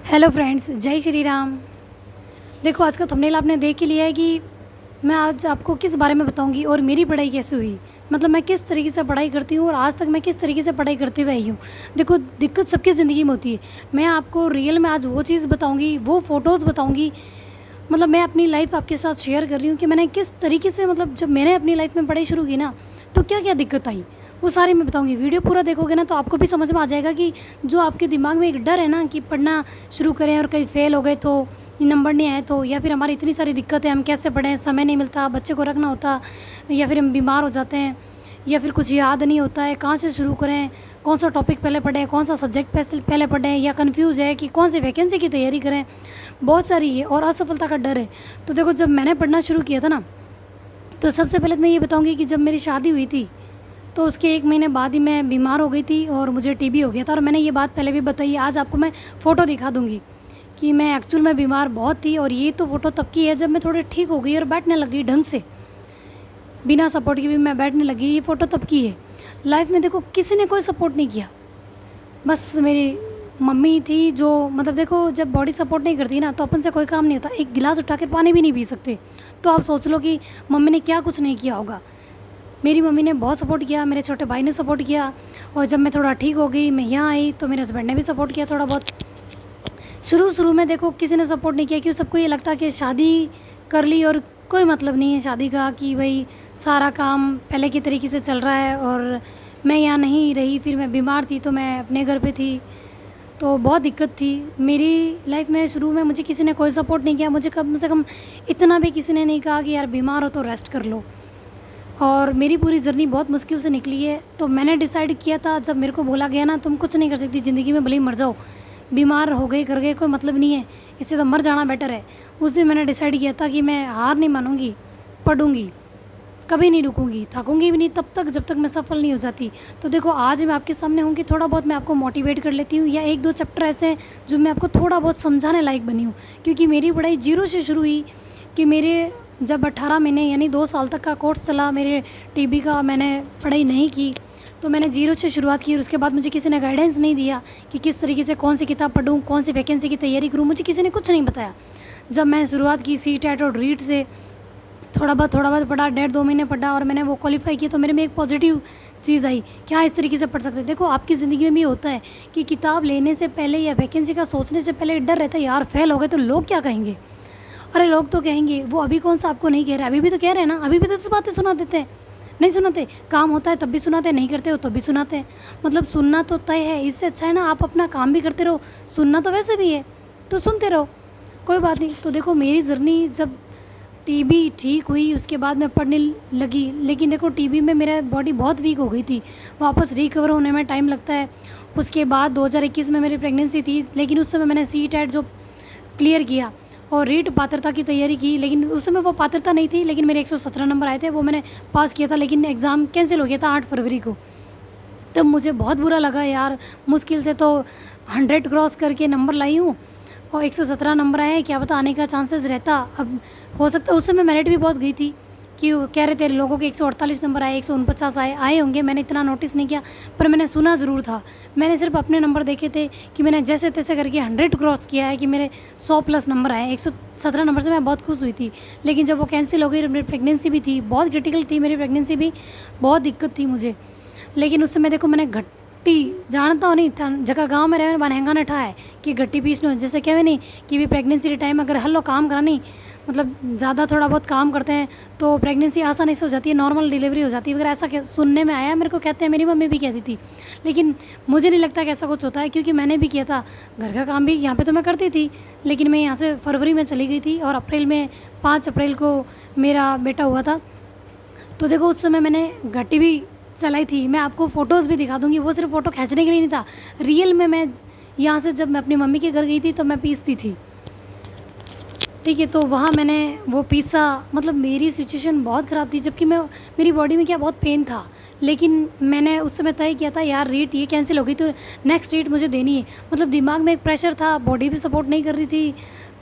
Hello friends, जय श्री राम। देखो, आज का थंबनेल आपने देख ही लिया है कि मैं आज आपको किस बारे में बताऊंगी और मेरी पढ़ाई कैसे हुई। मतलब मैं किस तरीके से पढ़ाई करती हूँ और आज तक मैं किस तरीके से पढ़ाई करते हुए आई हूँ। देखो, दिक्कत सबकी ज़िंदगी में होती है। मैं आपको रियल में आज वो चीज़ बताऊँगी, वो फ़ोटोज़ बताऊँगी। मतलब मैं अपनी लाइफ आपके साथ शेयर कर रही हूँ कि मैंने किस तरीके से, मतलब जब मैंने अपनी लाइफ में पढ़ाई शुरू की ना, तो क्या क्या दिक्कत आई, वो सारी मैं बताऊंगी। वीडियो पूरा देखोगे ना तो आपको भी समझ में आ जाएगा कि जो आपके दिमाग में एक डर है ना कि पढ़ना शुरू करें और कहीं फेल हो गए तो, ये नंबर नहीं आए तो, या फिर हमारी इतनी सारी दिक्कत है, हम कैसे पढ़ें, समय नहीं मिलता, बच्चे को रखना होता, या फिर हम बीमार हो जाते हैं, या फिर कुछ याद नहीं होता है, कहाँ से शुरू करें, कौन सा टॉपिक पहले पढ़ें, कौन सा सब्जेक्ट पहले पढ़ें, या कन्फ्यूज़ है कि कौन सी वैकेंसी की तैयारी करें। बहुत सारी है और असफलता का डर है। तो देखो, जब मैंने पढ़ना शुरू किया था ना, तो सबसे पहले तो मैं ये बताऊंगी कि जब मेरी शादी हुई थी तो उसके 1 महीने बाद ही मैं बीमार हो गई थी और मुझे टीबी हो गया था। और मैंने ये बात पहले भी बताई, आज आपको मैं फ़ोटो दिखा दूंगी कि मैं एक्चुअल में बीमार बहुत थी। और ये तो फ़ोटो तब की है जब मैं थोड़ी ठीक हो गई और बैठने लगी ढंग से, बिना सपोर्ट के भी मैं बैठने लगी। ये फ़ोटो तब की है। लाइफ में देखो, किसी ने कोई सपोर्ट नहीं किया, बस मेरी मम्मी थी जो, मतलब देखो, जब बॉडी सपोर्ट नहीं करती ना तो अपन से कोई काम नहीं होता। एक गिलास उठा कर पानी भी नहीं पी सकते। तो आप सोच लो कि मम्मी ने क्या कुछ नहीं किया होगा। मेरी मम्मी ने बहुत सपोर्ट किया, मेरे छोटे भाई ने सपोर्ट किया, और जब मैं थोड़ा ठीक हो गई, मैं यहाँ आई, तो मेरे हस्बैंड ने भी सपोर्ट किया थोड़ा बहुत। शुरू शुरू में देखो किसी ने सपोर्ट नहीं किया, क्योंकि सबको ये लगता कि शादी कर ली और कोई मतलब नहीं है शादी का, कि भाई सारा काम पहले के तरीके से चल रहा है। और मैं यहाँ नहीं रही, फिर मैं बीमार थी तो मैं अपने घर पे थी, तो बहुत दिक्कत थी मेरी लाइफ में। शुरू में मुझे किसी ने कोई सपोर्ट नहीं किया। मुझे कम से कम इतना भी किसी ने नहीं कहा कि यार बीमार हो तो रेस्ट कर लो। और मेरी पूरी जर्नी बहुत मुश्किल से निकली है। तो मैंने डिसाइड किया था, जब मेरे को बोला गया ना तुम कुछ नहीं कर सकती ज़िंदगी में, भले ही मर जाओ, बीमार हो गए कर गए कोई मतलब नहीं है, इससे तो मर जाना बेटर है। उस दिन मैंने डिसाइड किया था कि मैं हार नहीं मानूंगी, पढ़ूंगी, कभी नहीं रुकूंगी, थकूंगी भी नहीं तब तक जब तक मैं सफल नहीं हो जाती। तो देखो, आज मैं आपके सामने हूँ कि थोड़ा बहुत मैं आपको मोटिवेट कर लेती हूँ, या 1-2 चैप्टर ऐसे हैं जो मैं आपको थोड़ा बहुत समझाने लायक बनी हूँ। क्योंकि मेरी पढ़ाई जीरो से शुरू हुई, कि मेरे जब 18 महीने यानी 2 साल तक का कोर्स चला मेरे टीबी का, मैंने पढ़ाई नहीं की। तो मैंने जीरो से शुरुआत की और उसके बाद मुझे किसी ने गाइडेंस नहीं दिया कि किस तरीके से कौन सी किताब पढूँ, कौन सी वैकेंसी की तैयारी करूँ, मुझे किसी ने कुछ नहीं बताया। जब मैं शुरुआत की सी टेट और रीट से, थोड़ा बहुत पढ़ा, 1.5-2 महीने पढ़ा और मैंने वो क्वालिफाई किया, तो मेरे में एक पॉजिटिव चीज़ आई कि हाँ, इस तरीके से पढ़ सकते हैं। देखो, आपकी ज़िंदगी में भी होता है कि किताब लेने से पहले या वैकेंसी का सोचने से पहले डर रहता है, यार फेल हो गए तो लोग क्या कहेंगे। अरे लोग तो कहेंगे, वो अभी कौन सा आपको नहीं कह रहे, अभी भी तो कह रहे हैं ना, अभी भी तो 10 बातें सुना देते हैं। नहीं सुनाते, काम होता है तब भी सुनाते हैं, नहीं करते हो तब भी सुनाते हैं। मतलब सुनना तो तय है। इससे अच्छा है ना आप अपना काम भी करते रहो, सुनना तो वैसे भी है, तो सुनते रहो, कोई बात नहीं। तो देखो, मेरी जर्नी जब टीबी ठीक हुई उसके बाद मैं पढ़ने लगी। लेकिन देखो, टीबी में मेरा बॉडी बहुत वीक हो गई थी, वापस रिकवर होने में टाइम लगता है। उसके बाद 2021 में मेरी प्रेगनेंसी थी, लेकिन उस समय मैंने सी टेट जो क्लियर किया और रीट पात्रता की तैयारी की। लेकिन उस समय वो पात्रता नहीं थी, लेकिन मेरे 117 नंबर आए थे, वो मैंने पास किया था। लेकिन एग्ज़ाम कैंसिल हो गया था 8 फरवरी को। तब मुझे बहुत बुरा लगा, यार मुश्किल से तो 100 क्रॉस करके नंबर लाई हूँ और 117 नंबर आए हैं, क्या पता आने का चांसेस रहता। अब हो सकता है, उस समय मेरिट भी बहुत गई थी कि वो कह रहे थे लोगों के 148 नंबर आए, 149 आए होंगे। मैंने इतना नोटिस नहीं किया, पर मैंने सुना ज़रूर था। मैंने सिर्फ अपने नंबर देखे थे कि मैंने जैसे तैसे करके 100 क्रॉस किया है, कि मेरे 100 प्लस नंबर आए। 117 नंबर से मैं बहुत खुश हुई थी। लेकिन जब वो कैंसिल हो गई और मेरी प्रेगनेंसी भी थी, बहुत क्रिटिकल थी मेरी प्रेगनेंसी भी, बहुत दिक्कत थी मुझे। लेकिन उस समय देखो, मैंने घट्टी जानता हो नहीं था, जगह गाँव में रहे बानेंगा ने ठा है कि घट्टी पीस लो, जैसे कहवे नहीं कि भी प्रेगनेंसी के टाइम अगर हल्लो काम करानी, मतलब ज़्यादा थोड़ा बहुत काम करते हैं तो प्रेगनेंसी आसानी से हो जाती है, नॉर्मल डिलीवरी हो जाती है वगैरह, ऐसा सुनने में आया मेरे को, कहते हैं, मेरी मम्मी भी कहती थी। लेकिन मुझे नहीं लगता कि ऐसा कुछ होता है, क्योंकि मैंने भी किया था। घर का काम भी यहाँ पे तो मैं करती थी, लेकिन मैं यहाँ से फरवरी में चली गई थी और अप्रैल में 5 अप्रैल को मेरा बेटा हुआ था। तो देखो, उस समय मैंने घट्टी भी चलाई थी। मैं आपको फ़ोटोज़ भी दिखा दूँगी, वो सिर्फ फ़ोटो खींचने के लिए नहीं था, रियल में मैं यहाँ से जब मैं अपनी मम्मी के घर गई थी तो मैं पीसती थी, ठीक है। तो वहाँ मैंने वो पीसा, मतलब मेरी सिचुएशन बहुत ख़राब थी, जबकि मैं, मेरी बॉडी में क्या बहुत पेन था। लेकिन मैंने उस समय तय किया था, यार रीट ये कैंसिल हो गई तो नेक्स्ट रीट मुझे देनी है। मतलब दिमाग में एक प्रेशर था, बॉडी भी सपोर्ट नहीं कर रही थी।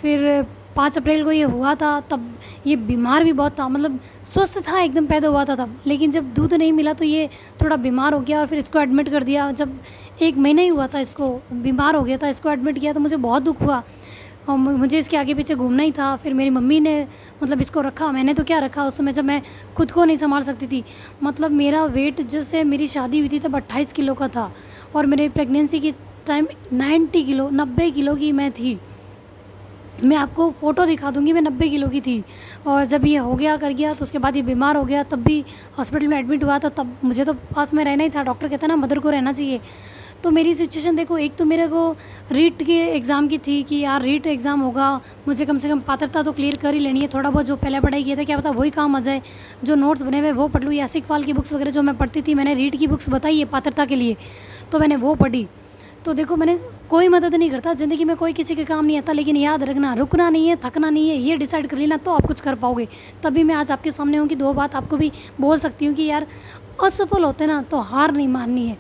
फिर 5 अप्रैल को ये हुआ था, तब ये बीमार भी बहुत था, मतलब स्वस्थ था एकदम, पैदा हुआ था तब। लेकिन जब दूध नहीं मिला तो ये थोड़ा बीमार हो गया और फिर इसको एडमिट कर दिया। जब 1 महीना ही हुआ था इसको, बीमार हो गया था, इसको एडमिट किया तो मुझे बहुत दुःख हुआ और मुझे इसके आगे पीछे घूमना ही था। फिर मेरी मम्मी ने मतलब इसको रखा, मैंने तो क्या रखा उस समय जब मैं खुद को नहीं संभाल सकती थी। मतलब मेरा वेट जैसे मेरी शादी हुई थी तब 28 किलो का था और मेरे प्रेगनेंसी के टाइम 90 किलो की मैं थी। मैं आपको फ़ोटो दिखा दूँगी, मैं 90 किलो की थी। और जब ये हो गया कर गया तो उसके बाद ये बीमार हो गया, तब भी हॉस्पिटल में एडमिट हुआ था। तब मुझे तो पास में रहना ही था, डॉक्टर कहता है ना मदर को रहना चाहिए। तो मेरी सिचुएशन देखो, एक तो मेरे को रीट के एग्ज़ाम की थी कि यार रीट एग्ज़ाम होगा, मुझे कम से कम पात्रता तो क्लियर कर ही लेनी है। थोड़ा बहुत जो पहले पढ़ाई किया था क्या पता वही काम आ जाए, जो नोट्स बने हुए वो पढ़ लूँ या इकबाल की बुक्स वगैरह जो मैं पढ़ती थी, मैंने रीट की बुक्स बताई है पात्रता के लिए, तो मैंने वो पढ़ी। तो देखो मैंने कोई मदद नहीं करता, ज़िंदगी में कोई किसी के काम नहीं आता, लेकिन याद रखना रुकना नहीं है, थकना नहीं है, ये डिसाइड कर लेना तो आप कुछ कर पाओगे। तभी मैं आज आपके सामने हूँ कि 2 बात आपको भी बोल सकती हूँ कि यार असफल होते ना तो हार नहीं माननी है।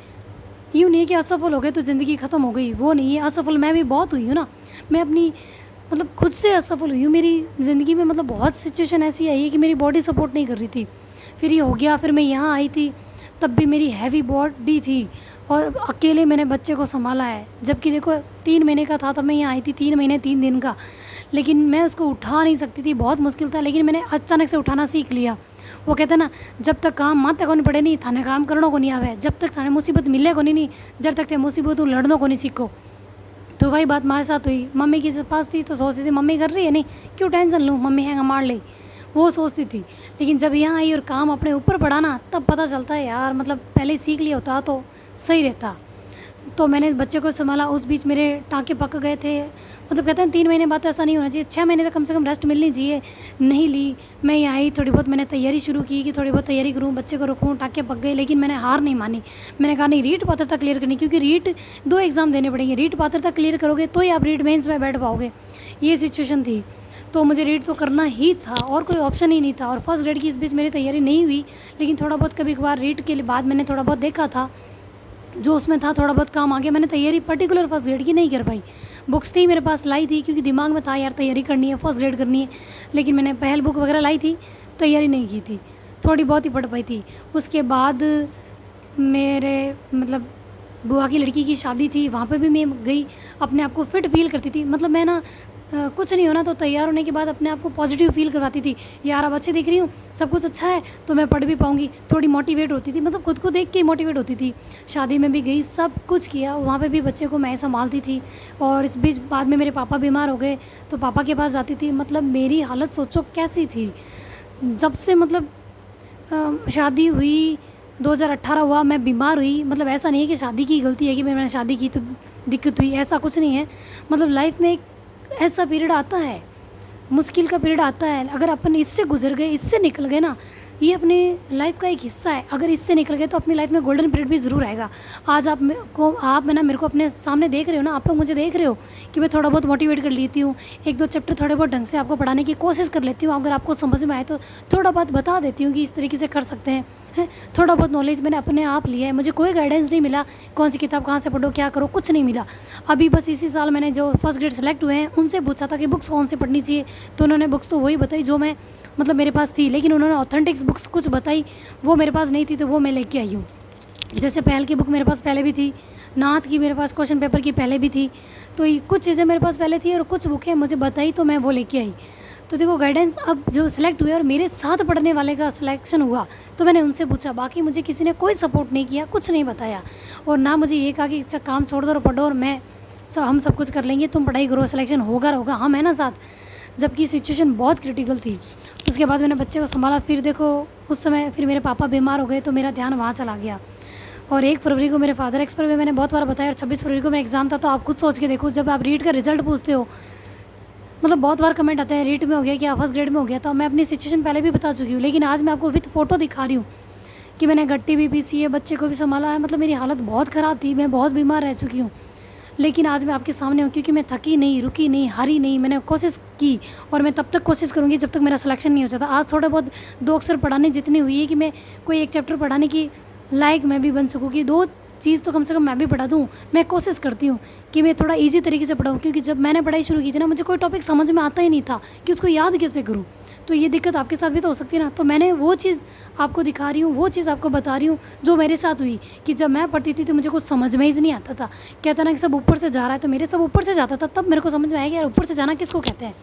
यूँ नहीं है कि असफल हो गए तो ज़िंदगी ख़त्म हो गई, वो नहीं है। असफल मैं भी बहुत हुई हूँ ना, मैं अपनी मतलब खुद से असफल हुई हूँ। मेरी ज़िंदगी में मतलब बहुत सिचुएशन ऐसी आई है कि मेरी बॉडी सपोर्ट नहीं कर रही थी। फिर ये हो गया, फिर मैं यहाँ आई थी, तब भी मेरी हैवी बॉडी थी और अकेले मैंने बच्चे को संभाला है। जबकि देखो 3 महीने का था तब मैं यहाँ आई थी, 3 महीने 3 दिन का, लेकिन मैं उसको उठा नहीं सकती थी, बहुत मुश्किल था। लेकिन मैंने अचानक से उठाना सीख लिया। वो कहते हैं ना, जब तक काम माते को नहीं पड़े नहीं थाने काम करणो को नहीं आवे, जब तक थाने मुसीबत मिले को नहीं जब तक ते मुसीबत लड़नों को नहीं सीखो। तो वही बात हमारे साथ हुई। मम्मी के पास थी तो सोचती थी मम्मी कर रही है नहीं क्यों टेंशन लूँ, मम्मी हैंगा मार ले, वो सोचती थी। लेकिन जब यहाँ आई और काम अपने ऊपर पड़ा ना, तब पता चलता है यार मतलब पहले ही सीख लिया होता तो सही रहता। तो मैंने बच्चे को संभाला, उस बीच मेरे टाँके पक गए थे। मतलब कहते हैं 3 महीने बाद तो ऐसा नहीं होना चाहिए, 6 महीने तक कम से कम रेस्ट मिलनी चाहिए, नहीं ली। मैं यहाँ आई, थोड़ी बहुत मैंने तैयारी शुरू की कि थोड़ी बहुत तैयारी करूँ, बच्चे को रखूँ, टाँके पक गए। लेकिन मैंने हार नहीं मानी, मैंने कहा नहीं रीट पात्रता क्लियर करनी, क्योंकि रीट 2 एग्ज़ाम देने पड़ेंगे, रीट पात्रता क्लियर करोगे तो ही आप रीट मेंस में बैठ पाओगे। ये सिचुएशन थी, तो मुझे रीट तो करना ही था और कोई ऑप्शन ही नहीं था। और फर्स्ट ग्रेड की इस बीच मेरी तैयारी नहीं हुई, लेकिन थोड़ा बहुत कभी कभार रीट के बाद मैंने थोड़ा बहुत देखा था, जो उसमें था थोड़ा बहुत काम आ गया। मैंने तैयारी पर्टिकुलर फर्स्ट ग्रेड की नहीं कर पाई। बुक्स थी मेरे पास, लाई थी क्योंकि दिमाग में था यार तैयारी करनी है, फर्स्ट ग्रेड करनी है, लेकिन मैंने पहल बुक वगैरह लाई थी, तैयारी नहीं की थी, थोड़ी बहुत ही पढ़ पाई थी। उसके बाद मेरे मतलब बुआ की लड़की की शादी थी, वहाँ पे भी मैं गई, अपने आप को फिट फील करती थी। मतलब मैं ना कुछ नहीं होना तो तैयार होने के बाद अपने आप को पॉजिटिव फील करवाती थी, यार अब अच्छी दिख रही हूँ, सब कुछ अच्छा है तो मैं पढ़ भी पाऊँगी, थोड़ी मोटिवेट होती थी। मतलब खुद को देख के मोटिवेट होती थी। शादी में भी गई, सब कुछ किया, वहाँ पे भी बच्चे को मैं संभालती थी। और इस बीच बाद में मेरे पापा बीमार हो गए तो पापा के पास जाती थी। मतलब मेरी हालत सोचो कैसी थी। जब से मतलब शादी हुई, 2018 हुआ, मैं बीमार हुई। मतलब ऐसा नहीं है कि शादी की गलती है कि मैंने शादी की तो दिक्कत हुई, ऐसा कुछ नहीं है। मतलब लाइफ में एक ऐसा पीरियड आता है, मुश्किल का पीरियड आता है, अगर अपन इससे गुजर गए, इससे निकल गए ना, ये अपने लाइफ का एक हिस्सा है। अगर इससे निकल गए तो अपनी लाइफ में गोल्डन पीरियड भी ज़रूर आएगा। आज आप मेरे को अपने सामने देख रहे हो ना, आप लोग मुझे देख रहे हो कि मैं थोड़ा बहुत मोटिवेट कर लेती हूँ, 1-2 चैप्टर थोड़े बहुत ढंग से आपको पढ़ाने की कोशिश कर लेती हूँ। अगर आपको समझ में आए तो थोड़ा बहुत बता देती हूँ कि इस तरीके से कर सकते हैं। थोड़ा बहुत नॉलेज मैंने अपने आप लिया है, मुझे कोई गाइडेंस नहीं मिला, कौन सी किताब कहाँ से पढ़ो क्या करो, कुछ नहीं मिला। अभी बस इसी साल मैंने जो फर्स्ट ग्रेड सेलेक्ट हुए हैं उनसे पूछा था कि बुक्स कौन सी पढ़नी चाहिए, तो उन्होंने बुक्स तो वही बताई जो मैं मतलब मेरे पास थी, लेकिन उन्होंने ऑथेंटिक्स बुक्स कुछ बताई, वो मेरे पास नहीं थी, तो वो मैं लेके आई हूँ। जैसे पहल की बुक मेरे पास पहले भी थी, नाथ की मेरे पास क्वेश्चन पेपर की पहले भी थी, तो ये कुछ चीज़ें मेरे पास पहले थी और कुछ बुकें मुझे बताई तो मैं वो लेके आई। तो देखो गाइडेंस अब जो सिलेक्ट हुए और मेरे साथ पढ़ने वाले का सिलेक्शन हुआ तो मैंने उनसे पूछा, बाकी मुझे किसी ने कोई सपोर्ट नहीं किया, कुछ नहीं बताया, और ना मुझे ये कहा कि अच्छा काम छोड़ दो और पढ़ो और हम सब कुछ कर लेंगे, तुम पढ़ाई करो, सिलेक्शन होगा, हम है ना साथ। जबकि सिचुएशन बहुत क्रिटिकल थी। उसके बाद मैंने बच्चे को संभाला। फिर देखो उस समय फिर मेरे पापा बीमार हो गए तो मेरा ध्यान वहाँ चला गया। और 1 फरवरी को मेरे फादर एक्सपायर हुए, मैंने बहुत बार बताया, और 26 फरवरी को मेरा एग्ज़ाम था। तो आप खुद सोच के देखो, जब आप रीट का रिजल्ट पूछते हो, मतलब बहुत बार कमेंट आते हैं रीट में हो गया क्या, फर्स्ट ग्रेड में हो गया था। मैं अपनी सिचुएशन पहले भी बता चुकी हूँ, लेकिन आज मैं आपको विद फ़ोटो दिखा रही हूँ कि मैंने गट्टी भी पीसी है, बच्चे को भी संभाला है। मतलब मेरी हालत बहुत ख़राब थी, मैं बहुत बीमार रह चुकी हूँ, लेकिन आज मैं आपके सामने हूँ क्योंकि मैं थकी नहीं, रुकी नहीं, हारी नहीं, मैंने कोशिश की और मैं तब तक कोशिश करूँगी जब तक मेरा सिलेक्शन नहीं हो जाता। आज थोड़ा बहुत 2 अक्षर पढ़ाने जितनी हुई है कि मैं कोई एक चैप्टर पढ़ाने की लायक मैं भी बन सकूँ, कि 2 चीज़ तो कम से कम मैं भी पढ़ा दूँ। मैं कोशिश करती हूँ कि मैं थोड़ा ईजी तरीके से पढ़ाऊँ, क्योंकि जब मैंने पढ़ाई शुरू की थी ना, मुझे कोई टॉपिक समझ में आता ही नहीं था कि उसको याद कैसे करूँ। तो ये दिक्कत आपके साथ भी तो हो सकती है ना। तो मैंने वो चीज़ आपको दिखा रही हूँ, वो चीज़ आपको बता रही हूँ जो मेरे साथ हुई, कि जब मैं पढ़ती थी तो मुझे कुछ समझ में ही नहीं आता था। कहता ना कि सब ऊपर से जा रहा है, तो मेरे सब ऊपर से जाता था, तब मेरे को समझ में आया कि यार ऊपर से जाना किसको कहते हैं।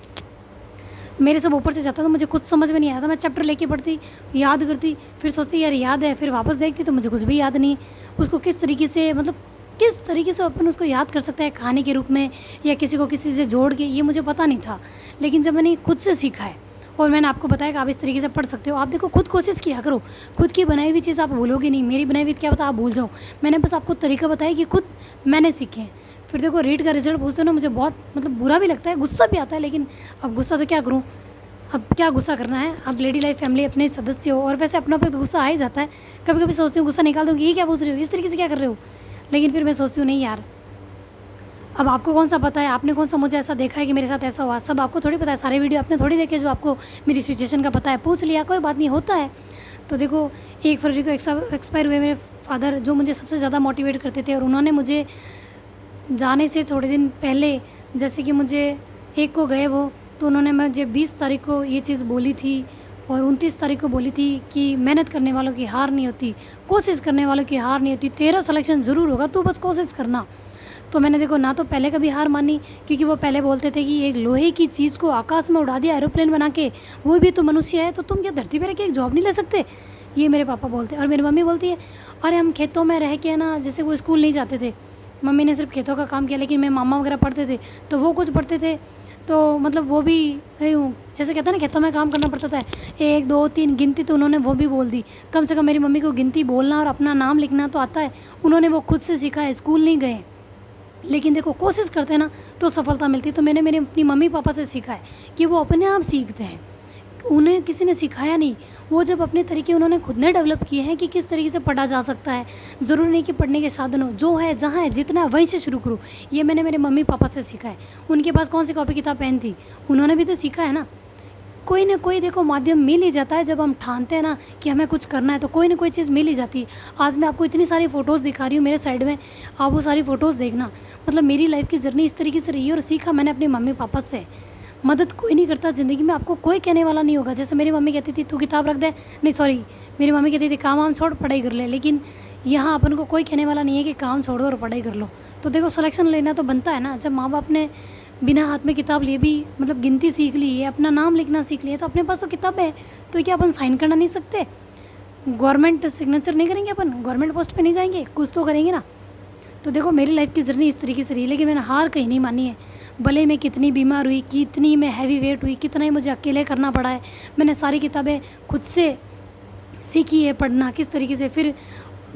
मेरे सब ऊपर से जाता था, मुझे कुछ समझ में नहीं आया था। मैं चैप्टर लेके पढ़ती, याद करती, फिर सोचती यार याद है, फिर वापस देखती तो मुझे कुछ भी याद नहीं। उसको किस तरीके से, मतलब किस तरीके से अपन उसको याद कर सकते हैं, खाने के रूप में या किसी को किसी से जोड़ के, ये मुझे पता नहीं था। लेकिन जब मैंने खुद से सीखा है और मैंने आपको बताया कि आप इस तरीके से पढ़ सकते हो, आप देखो खुद कोशिश किया करो, खुद की बनाई हुई चीज़ आप भूलोगे नहीं। मेरी बनाई हुई क्या पता आप भूल जाओ, मैंने बस आपको तरीका बताया कि खुद मैंने सीखे हैं। फिर देखो रीड का रिजल्ट पूछते हो ना, मुझे बहुत मतलब बुरा भी लगता है, गुस्सा भी आता है, लेकिन अब गुस्सा तो क्या करूँ, अब क्या गुस्सा करना है। अब लेडी लाइफ फैमिली अपने सदस्य हो, और वैसे अपना पे तो गुस्सा आ ही जाता है। कभी कभी सोचती हूँ गुस्सा निकाल दूँ कि ये क्या पूछ रहे हो, इस तरीके से क्या कर रहे हो, लेकिन फिर मैं सोचती हूँ नहीं यार, अब आपको कौन सा पता है, आपने कौन सा मुझे ऐसा देखा है कि मेरे साथ ऐसा हुआ, सब आपको थोड़ी पता है। सारे वीडियो आपने थोड़ी देखे जो आपको मेरी सिचुएशन का पता है, पूछ लिया, कोई बात नहीं, होता है। तो देखो 1 फरवरी को एक्सपायर हुए मेरे फादर, जो मुझे सबसे ज़्यादा मोटिवेट करते थे, और उन्होंने मुझे जाने से थोड़े दिन पहले, जैसे कि मुझे 1 को गए वो, तो उन्होंने मुझे 20 तारीख को ये चीज़ बोली थी और 29 तारीख को बोली थी कि मेहनत करने वालों की हार नहीं होती, कोशिश करने वालों की हार नहीं होती, तेरा सिलेक्शन ज़रूर होगा, तू बस कोशिश करना। तो मैंने देखो ना तो पहले कभी हार मानी, क्योंकि वो पहले बोलते थे कि एक लोहे की चीज़ को आकाश में उड़ा दिया एरोप्लेन बना के, वो भी तो मनुष्य है, तो तुम क्या धरती पर रह के एक जॉब नहीं ले सकते। ये मेरे पापा बोलते हैं। और मेरी मम्मी बोलती है अरे हम खेतों में रह के ना, जैसे वो स्कूल नहीं जाते थे, मम्मी ने सिर्फ खेतों का काम किया, लेकिन मेरे मामा वगैरह पढ़ते थे तो वो कुछ पढ़ते थे, तो मतलब वो भी जैसे कहते हैं ना खेतों में काम करना पड़ता था, 1 2 3 गिनती, तो उन्होंने वो भी बोल दी। कम से कम मेरी मम्मी को गिनती बोलना और अपना नाम लिखना तो आता है, उन्होंने वो खुद से सीखा है, स्कूल नहीं गए। लेकिन देखो कोशिश करते हैं ना तो सफलता मिलती है। तो मैंने मेरे अपनी मम्मी पापा से सीखा है कि वो अपने आप सीखते हैं, उन्हें किसी ने सिखाया नहीं, वो जब अपने तरीके उन्होंने खुद ने डेवलप किए हैं कि किस तरीके से पढ़ा जा सकता है। ज़रूरी नहीं कि पढ़ने के साधन हो, जो है जहाँ है जितना है वहीं से शुरू करो। ये मैंने मेरे मम्मी पापा से सीखा है। उनके पास कौन सी कॉपी किताब पेन थी, उन्होंने भी तो सीखा है ना। कोई ना कोई देखो माध्यम मिल ही जाता है, जब हम ठानते हैं ना कि हमें कुछ करना है तो कोई ना कोई चीज़ मिल ही जाती है। आज मैं आपको इतनी सारी फ़ोटोज़ दिखा रही हूँ मेरे साइड में, आप वो सारी फ़ोटोज़ देखना। मतलब मेरी लाइफ की जर्नी इस तरीके से रही है और सीखा मैंने अपने मम्मी पापा से। मदद कोई नहीं करता ज़िंदगी में, आपको कोई कहने वाला नहीं होगा। जैसे मेरी मम्मी कहती थी तू किताब रख दे, नहीं सॉरी, मेरी मम्मी कहती थी काम वाम छोड़ पढ़ाई कर ले, लेकिन यहाँ अपन को कोई कहने वाला नहीं है कि काम छोड़ो और पढ़ाई कर लो। तो देखो सिलेक्शन लेना तो बनता है ना। जब माँ बाप ने बिना हाथ में किताब लिए भी मतलब गिनती सीख ली है, अपना नाम लिखना सीख लिया, तो अपने पास तो किताब है, तो क्या अपन साइन करना नहीं सकते, गवर्नमेंट सिग्नेचर नहीं करेंगे, अपन गवर्नमेंट पोस्ट पे नहीं जाएंगे, कुछ तो करेंगे ना। तो देखो मेरी लाइफ की जर्नी इस तरीके से रही, लेकिन मैंने हार कहीं नहीं मानी है। भले मैं कितनी बीमार हुई, कितनी मैं हैवी वेट हुई, कितना ही मुझे अकेले करना पड़ा है, मैंने सारी किताबें खुद से सीखी है पढ़ना किस तरीके से। फिर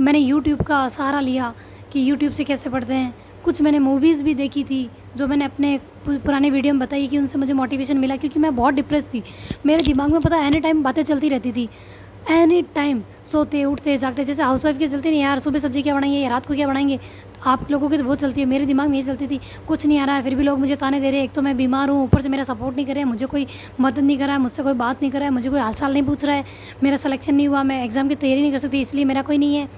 मैंने यूट्यूब का सहारा लिया कि यूट्यूब से कैसे पढ़ते हैं। कुछ मैंने मूवीज़ भी देखी थी जो मैंने अपने पुराने वीडियो में बताई कि उनसे मुझे मोटिवेशन मिला, क्योंकि मैं बहुत डिप्रेस थी। मेरे दिमाग में पता एनी टाइम बातें चलती रहती थी, एनी टाइम सोते उठते जागते। जैसे हाउसवाइफ की चलती नहीं यार सुबह सब्जी क्या बनाएंगे या रात को क्या बनाएंगे, तो आप लोगों की तो वो चलती है, मेरे दिमाग में ये चलती थी कुछ नहीं आ रहा है, फिर भी लोग मुझे ताने दे रहे हैं। एक तो मैं बीमार हूँ, ऊपर से मेरा सपोर्ट नहीं कर रहे हैं, मुझे कोई मदद नहीं कर रहा है, मुझसे कोई बात नहीं कर रहा है, मुझे कोई हालचाल नहीं पूछ रहा है, मेरा सिलेक्शन नहीं हुआ, मैं एग्ज़ाम की तैयारी नहीं कर सकती इसलिए मेरा कोई नहीं है।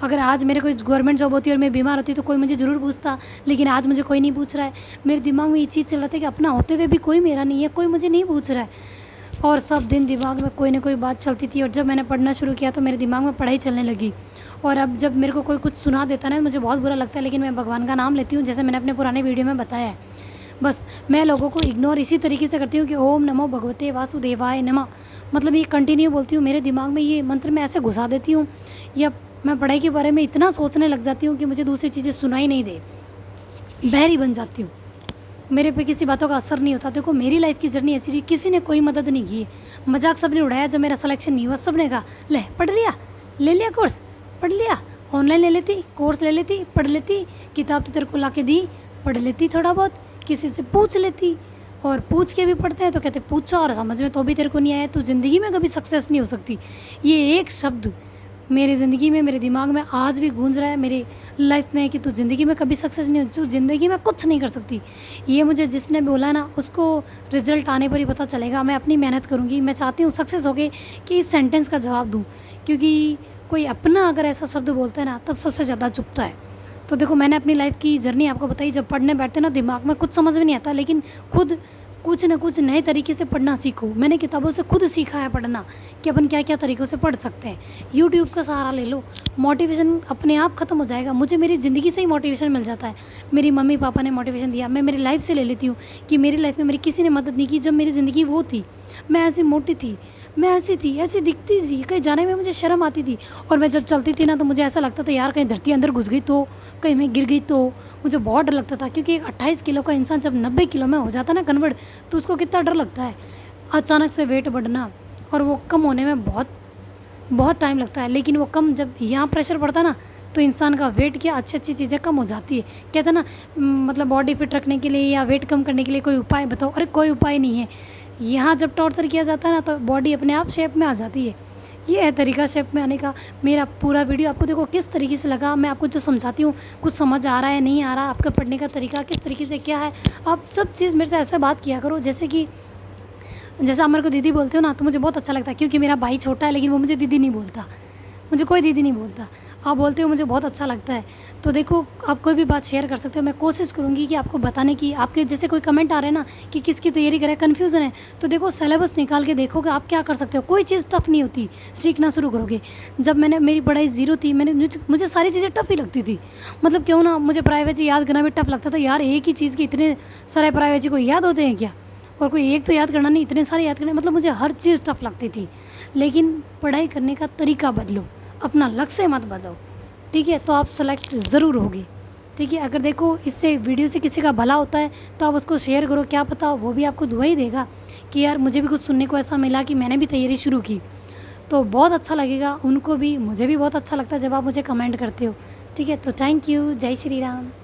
अगर आज मेरे कोई गवर्नमेंट जॉब होती और मैं बीमार होती तो कोई मुझे ज़रूर पूछता, लेकिन आज मुझे कोई नहीं पूछ रहा है। मेरे दिमाग में ये चीज़ चल रहा था कि अपना होते हुए भी कोई मेरा नहीं है, कोई मुझे नहीं पूछ रहा है, और सब दिन दिमाग में कोई ना कोई बात चलती थी। और जब मैंने पढ़ना शुरू किया तो मेरे दिमाग में पढ़ाई चलने लगी। और अब जब मेरे को कोई कुछ सुना देता ना मुझे बहुत बुरा लगता है, लेकिन मैं भगवान का नाम लेती हूँ, जैसे मैंने अपने पुराने वीडियो में बताया है। बस मैं लोगों को इग्नोर इसी तरीके से करती हूँ कि ओम नमो भगवते वासुदेवाय नमः, मतलब ये कंटिन्यू बोलती हूँ, मेरे दिमाग में ये मंत्र मैं ऐसे घुसा देती हूँ, या मैं पढ़ाई के बारे में इतना सोचने लग जाती हूँ कि मुझे दूसरी चीज़ें सुनाई नहीं दे, बहरी बन जाती हूँ, मेरे पे किसी बातों का असर नहीं होता। देखो मेरी लाइफ की जर्नी ऐसी रही, किसी ने कोई मदद नहीं की, मजाक सबने उड़ाया। जब मेरा सिलेक्शन नहीं हुआ सबने कहा ले पढ़ लिया, ले लिया कोर्स, पढ़ लिया, ऑनलाइन ले लेती, कोर्स ले लेती, पढ़ लेती, किताब तो तेरे को ला के दी, पढ़ लेती, थोड़ा बहुत किसी से पूछ लेती। और पूछ के भी पढ़ते हैं तो कहते पूछा और समझ में तो भी तेरे को नहीं आया तो ज़िंदगी में कभी सक्सेस नहीं हो सकती। ये एक शब्द मेरी ज़िंदगी में, मेरे दिमाग में आज भी गूंज रहा है, मेरी लाइफ में, कि तू ज़िंदगी में कभी सक्सेस नहीं हो, तू ज़िंदगी में कुछ नहीं कर सकती। ये मुझे जिसने बोला ना उसको रिज़ल्ट आने पर ही पता चलेगा। मैं अपनी मेहनत करूँगी, मैं चाहती हूँ सक्सेस हो गई कि इस सेंटेंस का जवाब दूँ, क्योंकि कोई अपना अगर ऐसा शब्द बोलता है ना तब सबसे ज़्यादा चुभता है। तो देखो मैंने अपनी लाइफ की जर्नी आपको बताई। जब पढ़ने बैठते ना दिमाग में कुछ समझ में नहीं आता, लेकिन खुद कुछ ना कुछ नए तरीके से पढ़ना सीखो। मैंने किताबों से खुद सीखा है पढ़ना कि अपन क्या क्या तरीक़ों से पढ़ सकते हैं। यूट्यूब का सहारा ले लो, मोटिवेशन अपने आप ख़त्म हो जाएगा। मुझे मेरी ज़िंदगी से ही मोटिवेशन मिल जाता है। मेरी मम्मी पापा ने मोटिवेशन दिया, मैं मेरी लाइफ से ले लेती हूँ कि मेरी लाइफ में मेरी किसी ने मदद नहीं की जब मेरी ज़िंदगी वो थी। मैं ऐसी मोटी थी, मैं ऐसी थी, ऐसी दिखती थी, कहीं जाने में मुझे शर्म आती थी। और मैं जब चलती थी ना तो मुझे ऐसा लगता था यार कहीं धरती अंदर घुस गई तो, कहीं मैं गिर गई तो। मुझे बहुत डर लगता था क्योंकि एक 28 किलो का इंसान जब 90 किलो में हो जाता है ना कन्वर्ट, तो उसको कितना डर लगता है। अचानक से वेट बढ़ना और वो कम होने में बहुत बहुत टाइम लगता है, लेकिन वो कम जब यहाँ प्रेशर पड़ता है ना तो इंसान का वेट क्या अच्छी अच्छी चीज़ें कम हो जाती है। कहते हैं ना मतलब बॉडी फिट रखने के लिए या वेट कम करने के लिए कोई उपाय बताओ, अरे कोई उपाय नहीं है। यहाँ जब टॉर्चर किया जाता है ना तो बॉडी अपने आप शेप में आ जाती है। ये है तरीका शेप में आने का। मेरा पूरा वीडियो आपको देखो किस तरीके से लगा, मैं आपको जो समझाती हूँ कुछ समझ आ रहा है नहीं आ रहा, आपका पढ़ने का तरीका किस तरीके से क्या है, आप सब चीज़ मेरे से ऐसे बात किया करो जैसे आप मेरे को दीदी बोलते हो ना तो मुझे बहुत अच्छा लगता है। क्योंकि मेरा भाई छोटा है लेकिन वो मुझे दीदी नहीं बोलता, मुझे कोई दीदी नहीं बोलता, आप बोलते हो मुझे बहुत अच्छा लगता है। तो देखो आप कोई भी बात शेयर कर सकते हो, मैं कोशिश करूँगी कि आपको बताने की। आपके जैसे कोई कमेंट आ रहे हैं ना कि किसकी तैयारी करें, कन्फ्यूज़न है, तो देखो सिलेबस निकाल के देखोगे आप क्या कर सकते हो। कोई चीज़ टफ़ नहीं होती, सीखना शुरू करोगे। जब मेरी पढ़ाई ज़ीरो थी, मुझे सारी चीज़ें टफ़ ही लगती थी। मतलब क्यों ना, मुझे प्राइवेसी याद करना भी टफ़ लगता था। यार एक ही चीज़ के इतने सारे प्राइवेसी को याद होते हैं क्या, और कोई एक तो याद करना नहीं, इतने सारे याद करने, मतलब मुझे हर चीज़ टफ़ लगती थी। लेकिन पढ़ाई करने का तरीका बदलो, अपना लक्ष्य मत बदलो, ठीक है, तो आप सेलेक्ट ज़रूर होगे। ठीक है, अगर देखो इससे वीडियो से किसी का भला होता है तो आप उसको शेयर करो, क्या पता वो भी आपको दुआ ही देगा कि यार मुझे भी कुछ सुनने को ऐसा मिला कि मैंने भी तैयारी शुरू की। तो बहुत अच्छा लगेगा उनको भी, मुझे भी बहुत अच्छा लगता है जब आप मुझे कमेंट करते हो। ठीक है, तो थैंक यू, जय श्री राम।